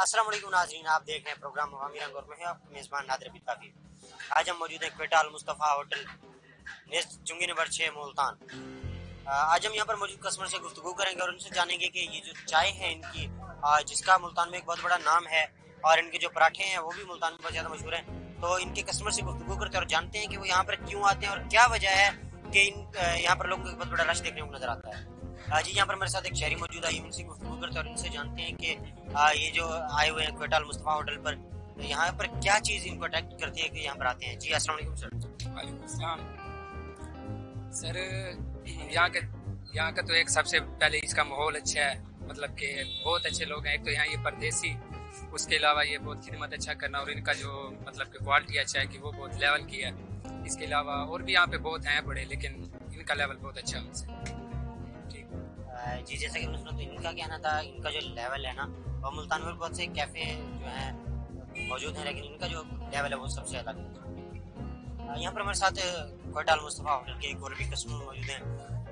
अस्सलाम वालेकुम नाज़रीन, आप देख रहे हैं प्रोग्राम अवामी रंग और मैं आपका मेज़बान नादिर बिताफी। आज हम मौजूद हैं क्वेटा अल मुस्तफ़ा होटल नेस्ट चुंगी नंबर 6 मुल्तान। आज हम यहाँ पर मौजूद कस्टमर से गुफ्तगू करेंगे और उनसे जानेंगे कि ये जो चाय है इनकी, जिसका मुल्तान में एक बहुत बड़ा नाम है और इनके जो पराठे हैं वो भी मुल्तान में बहुत ज़्यादा मशहूर हैं, तो इनके कस्टमर से गुफ्तगू करते हैं और जानते हैं कि वो यहाँ पर क्यों आते हैं और क्या वजह है कि यहाँ पर लोगों को एक बहुत बड़ा रश देखने को नजर आता है। जी, यहाँ पर मेरे साथ एक शहरी मौजूद है, इनसे गुफ्तगू करते हैं और इनसे जानते हैं कि ये जो आए हुए हैं क्वेटा अल मुस्तफ़ा होटल पर, यहाँ पर क्या चीज़ इनको अट्रैक्ट करती है कि यहाँ पर आते हैं। जी अस्सलाम वालेकुम सर। वालेकुम सलाम सर। यहाँ का तो एक सबसे पहले इसका माहौल अच्छा है, मतलब कि बहुत अच्छे लोग हैं। एक तो यहाँ ये परदेसी, उसके अलावा ये बहुत खिदमत अच्छा करना और इनका जो मतलब कि क्वालिटी अच्छा है कि वो बहुत लेवल की है। इसके अलावा और भी यहाँ पे बहुत हैं बड़े, लेकिन इनका लेवल बहुत अच्छा है उनसे। जी, जैसा कि मैंने सुना तो इनका कहना था, इनका जो लेवल है ना, और मुल्तान में बहुत से कैफ़े जो हैं मौजूद हैं, लेकिन इनका जो लेवल है वो सबसे अलग है। यहाँ पर हमारे साथ क्वेटा अल मुस्तफ़ा होटल के एक और भी कस्टमर मौजूद हैं।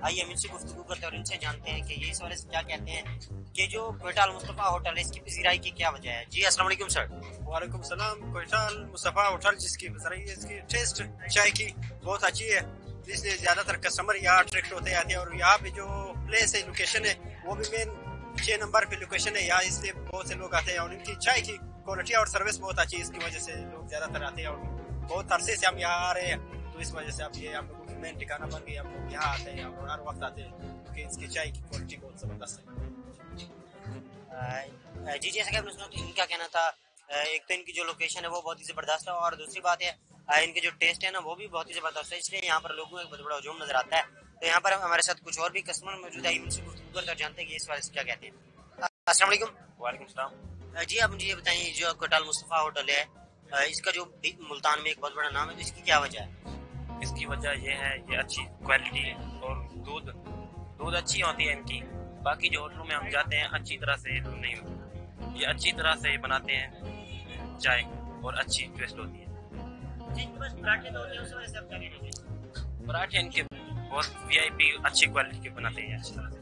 आइए हम इनसे गुफ्तगू करते हैं और इनसे जानते हैं कि ये इस वाले से क्या कहते हैं कि जो क्वेटा अल मुस्तफ़ा होटल है इसकी पजीराई की क्या वजह है। जी अस्सलाम वालेकुम सर। वालेकुम सलाम। क्वेटा अल मुस्तफ़ा होटल जिसकी पजीराई है, इसकी टेस्ट चाय की बहुत अच्छी है, इसलिए ज़्यादातर कस्टमर यहाँ अट्रैक्ट होते आते हैं। और यहाँ पे जो प्लेस है, लोकेशन है, वो भी मेन 6 नंबर पे लोकेशन है यहाँ, इसलिए बहुत से लोग आते हैं। और इनकी चाय की क्वालिटी और सर्विस बहुत अच्छी है, इसकी वजह से लोग ज़्यादातर आते हैं। और बहुत अरसे से हम यहाँ आ रहे हैं, तो इस वजह से अब ये हम लोगों की मेन ठिकाना बन गई। हम लोग यहाँ आते हैं और हर वक्त आते हैं क्योंकि इसकी चाय की क्वालिटी बहुत ज़बरदस्त है। जी, जैसा कि आपने सुना तो इनका कहना था, एक तो इनकी जो लोकेशन है वो बहुत ही ज़बरदस्त है और दूसरी बात है इनके जो टेस्ट है ना वो भी बहुत ही ज़बरदस्त है, इसलिए यहाँ पर लोगों को एक बहुत बड़ा हुजूम नजर आता है। तो यहाँ पर हमारे साथ कुछ और भी कस्टमर मौजूद है, इनसे गुफ्तगू करके जानते हैं कि इस वाले से क्या कहते हैं। अस्सलाम वालेकुम। वालेकुम सलाम। जी, आप मुझे ये बताइए, जो क्वेटा अल मुस्तफ़ा होटल है, इसका जो मुल्तान में एक बहुत बड़ा नाम है, तो इसकी क्या वजह है। इसकी वजह यह है, ये अच्छी क्वालिटी और दूध अच्छी होती है इनकी। बाकी जो होटलों में हम जाते हैं अच्छी तरह से दूध नहीं होता, ये अच्छी तरह से बनाते हैं चाय और अच्छी टेस्ट होती है। पराठे इनके बहुत VIP अच्छी क्वालिटी के बनाते हैं अच्छी तरह से।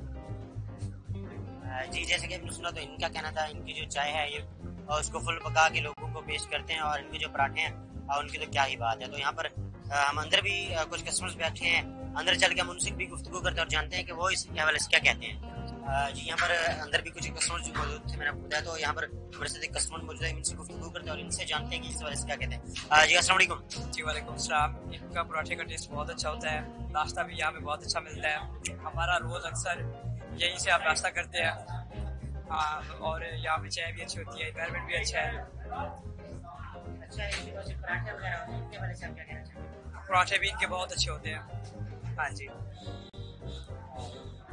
जी, जैसे कि आपने सुना तो इनका कहना था, इनकी जो चाय है ये उसको फुल पका के लोगों को पेश करते हैं और इनके जो पराठे हैं उनकी तो क्या ही बात है। तो यहाँ पर हम अंदर भी कुछ कस्टमर्स बैठे हैं, अंदर चल के हम उनसे भी गुफ्तगू करते हैं और जानते हैं कि वो इस हवाले से क्या कहते हैं। जी, यहाँ पर अंदर भी कुछ कस्टमर्स मौजूद थे, मैंने आपको बताया। तो यहाँ पर हमारे साथ एक कस्टमर मौजूद है, इनसे गुफ्तगू करते हैं और इनसे जानते हैं कि इस हवाले से क्या कहते हैं। जी अस्सलाम वालेकुम। जी वालेकुम सलाम। इनका पराठे का टेस्ट बहुत अच्छा होता है, नाश्ता भी यहाँ पे बहुत अच्छा मिलता है। हमारा रोज़ अक्सर यहीं से आप नाश्ता करते हैं। और यहाँ पे चाय भी अच्छी होती है, एनवायरनमेंट भी अच्छा है। पराठे भी इनके बहुत अच्छे होते हैं। हाँ जी।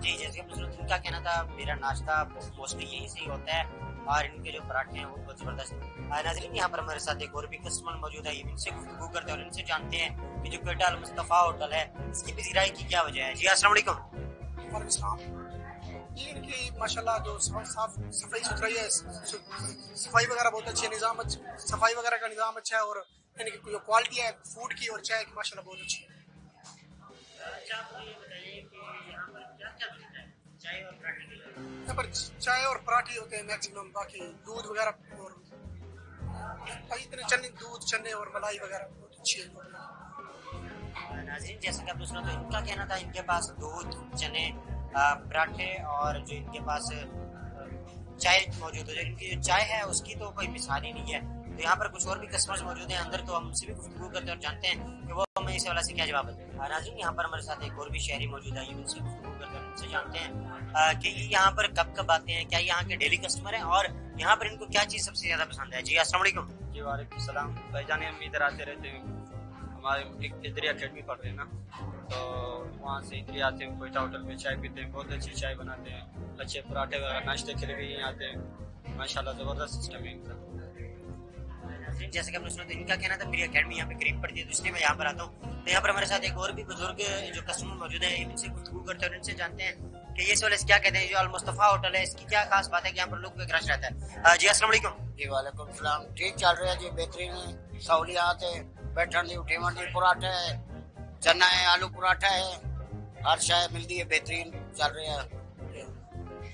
जी, जैसे कि इनका कहना था, मेरा नाश्ता मोस्टली यहीं से ही होता है और इनके जो पराठे हैं वो बहुत ज़बरदस्त है। नाज़रीन, यहाँ पर हमारे साथ एक और भी कस्टमर मौजूद है, इनसे गुफ्तगू करते हैं और इनसे जानते हैं कि जो क्वेटा अल मुस्तफ़ा होटल है इसकी पजीराई की क्या वजह है। जी अस्सलाम वालेकुम। वालेकुम सलाम। ये इनकी माशाल्लाह जो सफाई सुथराई है, सफाई वगैरह बहुत अच्छी है, सफाई वगैरह का निज़ाम अच्छा है और इनकी जो क्वालिटी है फूड की और चाय की माशाल्लाह बहुत अच्छी है। यहाँ पर चाय और पराठे होते हैं मैक्सिमम, बाकी दूध वगैरह और इतने चने और मलाई वगैरह बहुत अच्छी है। नाज़रीन, जैसा कि आपने सुना तो इनका कहना था, इनके पास दूध, चने, पराठे और जो इनके पास चाय मौजूद है। जो इनकी जो चाय है उसकी तो कोई मिसाल ही नहीं है। तो यहाँ पर कुछ और भी कस्टमर्स मौजूद हैं अंदर, तो हम उनसे भी गुफ्तगू करते हैं और जानते हैं कि वो हमें इस वाला से क्या जवाब देते हैं। नाज़रीन, यहाँ पर हमारे साथ एक और भी शहरी मौजूद है, उनसे गुफ्तगू करते हैं, उनसे जानते हैं कि यहाँ पर कब कब आते हैं, क्या यहाँ के डेली कस्टमर हैं और यहाँ पर इनको क्या चीज़ सबसे ज़्यादा पसंद है। जी अस्सलाम वालेकुम। जी वालेकुम सलाम। भाईजान, हम इधर आते रहते हैं, हमारे एक इधर अकेडमी पढ़ रहे हैं ना, तो वहाँ से इधर आते हैं, क्वेटा होटल पे चाय पीते हैं, बहुत अच्छी चाय बनाते हैं, अच्छे पराठे वगैरह नाश्ते के लिए भी यहीं आते हैं। माशाल्लाह ज़बरदस्त सिस्टम है इनका। जैसे कि आपने सुना तो इनका कहना था, मेरी अकेडमी यहाँ पे करीब पड़ती है, तो इसलिए मैं यहाँ पर आता हूँ। तो यहाँ पर हमारे साथ एक और भी बुजुर्ग जो कस्टमर मौजूद है, इनसे गुफ्तगू करते हैं और इनसे जानते हैं कि ये इस वाले से क्या कहते हैं, जो अल मुस्तफ़ा होटल है इसकी क्या खास बात है कि यहाँ पर लोगों का रश रहता है। जी अस्सलाम वालेकुम। जी वालेकुम सलाम। ठीक चल रहा है जी, बेहतरीन सहूलियात है, बैठने दी उठीवन दी पराठा है, चना है, आलू पराठा है, हर शाय मिलती है, बेहतरीन चल रहा है।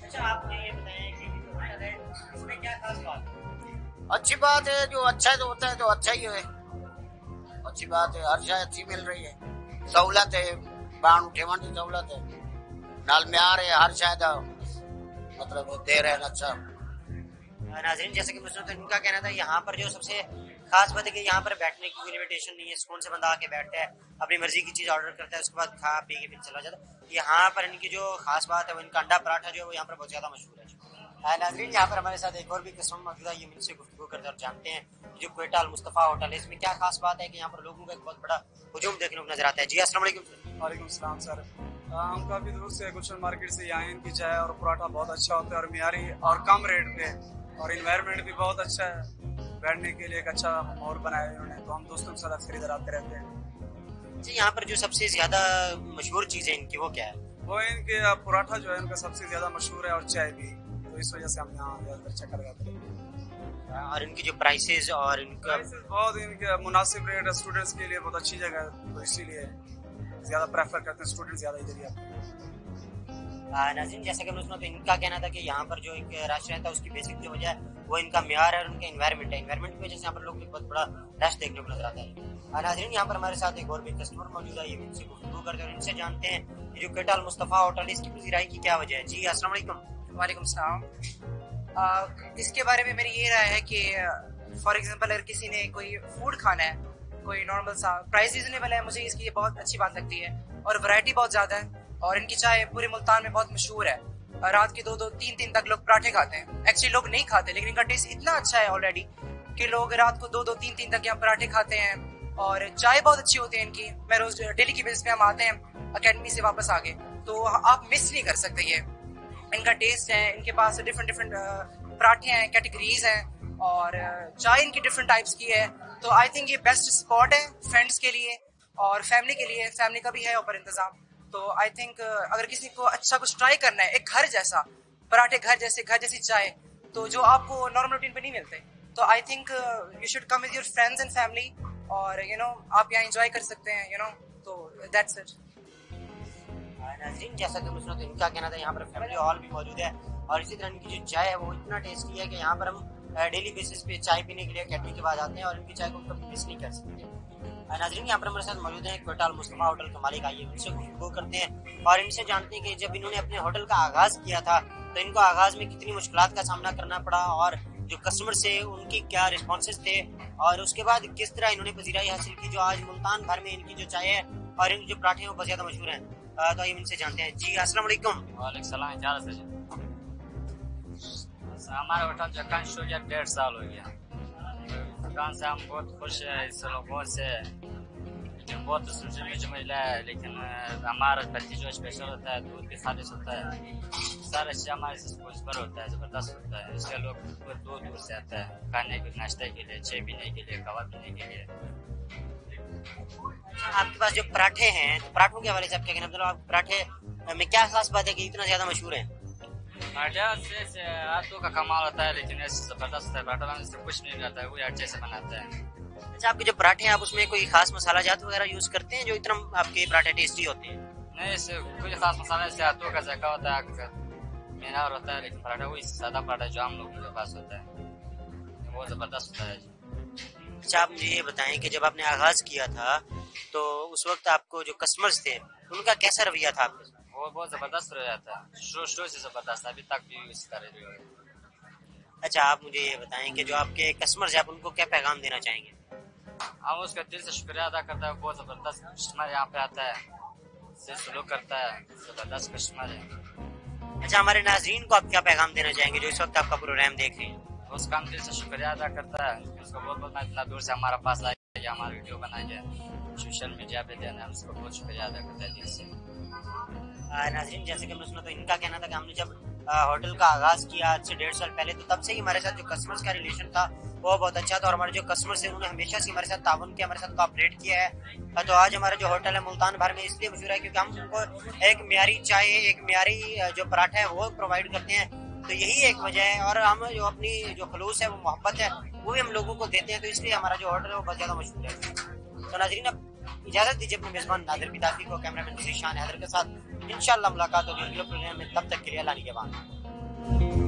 अच्छा, आप मुझे ये बताएं कि जो होटल है इसमें क्या खास बात है। अच्छी बात है, जो अच्छा है तो होता है तो अच्छा ही है, अच्छी बात है, हर शय अच्छी मिल रही है, सहूलत है, बाण उठेवन की सहूलत है, नाल म्यार है, हर शायद मतलब दे रहे हैं अच्छा। नाजरीन जैसे कि मुझे तो इनका कहना था यहाँ पर जो सबसे खास बात है कि यहाँ पर बैठने की कोई लिमिटेशन नहीं है, सुकून से बंदा आके बैठता है, अपनी मर्जी की चीज ऑर्डर करता है, उसके बाद खा पी के फिर चला जाता है। यहाँ पर इनकी जो खास बात है वो इनका अंडा पराठा जो है वो यहाँ पर बहुत ज्यादा मशहूर है। नाजरीन यहाँ पर हमारे साथ एक और भी कस्टमर मौजूद है, ये इनसे गुफ्तगू करते हैं और जानते हैं जो क्वेटा अल मुस्तफा होटल है इसमें क्या खास बात है कि यहाँ पर लोगों का एक बहुत बड़ा हुजूम देखने को नजर आता है। जी अस्सलाम वालेकुम। वालेकुम सलाम सर, हम काफ़ी दूर से गुलशन मार्केट से आए हैं। इनकी चाय और पराठा बहुत अच्छा होता है और मियारी और कम रेट पे, और इन्वायरमेंट भी बहुत अच्छा है, बैठने के लिए एक अच्छा माहौल बनाया है उन्होंने, तो हम दोस्तों के साथ अक्सर इधर आते रहते हैं। जी यहाँ पर जो सबसे ज्यादा मशहूर चीज है इनकी वो क्या है? वो इनके पराठा जो है उनका सबसे ज्यादा मशहूर है और चाय भी, तो इस वजह से हम यहाँ ज़्यादातर चक्कर लगाते हैं। और इनकी जो प्राइसेस और इनका बहुत इनके मुनासिब रेट है, स्टूडेंट्स के लिए बहुत अच्छी जगह है, तो इसीलिए ज्यादा प्रेफर करते हैं स्टूडेंट ज्यादा इधर ही आते हैं। नाज़रीन जैसा कि हमने सुना तो इनका कहना था कि यहाँ पर जो एक रश रहता है उसकी बेसिक जो वजह है वो इनका म्यार है और उनका एनवायरनमेंट है, एनवायरनमेंट की वजह से यहाँ पर लोग बहुत बड़ा रश देखने को नजर आता है। नाज़रीन यहाँ पर हमारे साथ एक और भी कस्टमर मौजूद है, ये इनसे गुफ्तगू करते हैं और इनसे जानते हैं कि जो क्वेटा अल मुस्तफा होटल इसकी पजीराई की क्या वजह है। जी अस्सलाम वालेकुम। वालेकुम सलाम। इसके बारे में मेरी ये राय है कि फॉर एग्जांपल अगर किसी ने कोई फूड खाना है, कोई नॉर्मल सा, प्राइस रीजनेबल है, मुझे इसकी ये बहुत अच्छी बात लगती है, और वैरायटी बहुत ज्यादा है, और इनकी चाय पूरे मुल्तान में बहुत मशहूर है। रात के 2-2 3-3 तक लोग पराठे खाते हैं, एक्चुअली लोग नहीं खाते लेकिन इनका टेस्ट इतना अच्छा है ऑलरेडी कि लोग रात को 2-2 3-3 तक यहाँ पराठे खाते हैं, और चाय बहुत अच्छी होती है इनकी। मैं रोज डेली की बेसिस पे हम आते हैं अकेडमी से वापस आके, तो आप मिस नहीं कर सकते। ये इनका टेस्ट है, इनके पास डिफरेंट पराठे हैं, कैटेगरीज हैं, और चाय इनकी डिफरेंट टाइप्स की है, तो आई थिंक ये बेस्ट स्पॉट है फ्रेंड्स के लिए और फैमिली के लिए, फैमिली का भी है ऊपर इंतजाम। तो आई थिंक अगर किसी को अच्छा कुछ ट्राई करना है, एक घर जैसा पराठे, घर जैसी चाय, तो जो आपको नॉर्मल रूटीन पे नहीं मिलते, तो I think you should come with your friends and family, और आप यहाँ एंजॉय कर सकते हैं, तो दैट्स इट। नाज़रीन जैसा कि मुझे तो इनका कहना था यहाँ पर फैमिली हॉल भी मौजूद है, और इसी तरह इनकी जो चाय है वो इतना टेस्टी है कि यहाँ पर हम डेली बेसिस पे चाय पीने के लिए अकेडमी के बाद आते हैं और इनकी चाय को कभी मिस नहीं कर सकते। नाज़रीन यहाँ पर हमारे साथ मौजूद हैं क्वेटा अल मुस्तफा होटल के मालिक, आइए उनसे गुफ्तगू करते हैं और इनसे जानते हैं कि जब इन्होंने अपने होटल का आगाज किया था तो इनको आगाज में कितनी मुश्किलात का सामना करना पड़ा, और जो कस्टमर से उनकी क्या रिस्पॉन्सेज थे, और उसके बाद किस तरह इन्होंने पजीराई हासिल की जो आज मुल्तान भर में इनकी जो चाय है और इनके जो पराठे हैं वो बहुत ज्यादा मशहूर हैं। तो आइए इनसे जानते हैं। जी अस्सलाम वालेकुम। वालेकुम सलाम। क्या हाल है? हमारा होटल दुकान शुरू किया 1.5 साल हो गया, दुकान से हम बहुत खुश है, इस लोगों से बहुत सुनने मिला है, लेकिन हमारा प्रति जो स्पेशल होता है, दूध भी खालिश होता है, सारा चीज़ हमारे से पर होता है, ज़बरदस्त होता है, इसलिए लोग दूर दूर से आता है खाने के, नाश्ते के लिए, चाय पीने के लिए, कबाब पीने के लिए। आपके पास जो पराठे हैं, तो पराठों के हवाले से आप क्या कहना, मतलब आप पराठे में क्या खास बात है कि इतना ज्यादा मशहूर है? पराठा से हाथों का कमाल होता है, लेकिन ऐसे जबरदस्त है, पराठा बनाने से कुछ नहीं रहता है, वो अच्छे से बनाता है। अच्छा, आपके जो पराठे हैं आप उसमें कोई खास मसाला जात वगैरह यूज करते हैं जो इतना आपके पराठे टेस्टी होते हैं? नहीं, इससे कोई खास मसाला से हाथों का जायका होता है, मीनार होता है, लेकिन पराठा वही सादा पराठा जो हम लोगों के पास होता है, वो जबरदस्त होता है। अच्छा, आप मुझे ये बताएं कि जब आपने आगाज किया था तो उस वक्त आपको जो कस्टमर्स थे उनका कैसा रवैया था आपके? वो बहुत जबरदस्त रहा था, शुरू से जबरदस्त, अभी तक भी इसी तरह। अच्छा, आप मुझे ये बताएं कि जो आपके कस्टमर्स हैं आप उनको क्या पैगाम देना चाहेंगे? हम उसका दिल से शुक्रिया अदा करता है, बहुत जबरदस्त कस्टमर यहाँ पे आता है, से सलूक करता है, जबरदस्त कस्टमर है। अच्छा, हमारे नाज़रीन को आप क्या पैगाम देना चाहेंगे जो इस वक्त आपका प्रोग्राम देख रहे हैं? उसका हम दिल से शुक्रिया अदा करता है, उसको बहुत बहुत इतना दूर से हमारा पास आया, हमारा वीडियो बनाया, सोशल मीडिया पे देना है, उसको बहुत शुक्रिया अदा करता है दिल से। नाज़रीन जैसे कि हमने सुना तो इनका कहना था कि हमने जब होटल का आगाज किया आज से 1.5 साल पहले, तो तब से ही हमारे साथ जो कस्टमर्स का रिलेशन था वो बहुत अच्छा था, और हमारे जो कस्टमर्स हैं उन्होंने हमेशा से हमारे साथ ताउन किया, हमारे साथ कोऑपरेट किया है। तो आज हमारा जो होटल है मुल्तान भर में इसलिए मशहूर है क्योंकि हम उनको एक म्यारी चाय, एक म्यारी जो पराठा है वो प्रोवाइड करते हैं, तो यही एक वजह है। और हम जो अपनी जो खलूस है, वो मोहब्बत है, वो भी हम लोगों को देते हैं, तो इसलिए हमारा जो होटल है वो बहुत ज़्यादा मशहूर है। तो नाज़रीन अब इजाज़त दीजिए अपने मेज़बान नादिर बिताफी को, कैमरामैन शान हैदर के साथ इंशाअल्लाह मुलाकात होगी अगले प्रोग्राम में, तब तक के लिए अल्लाह निगहबान।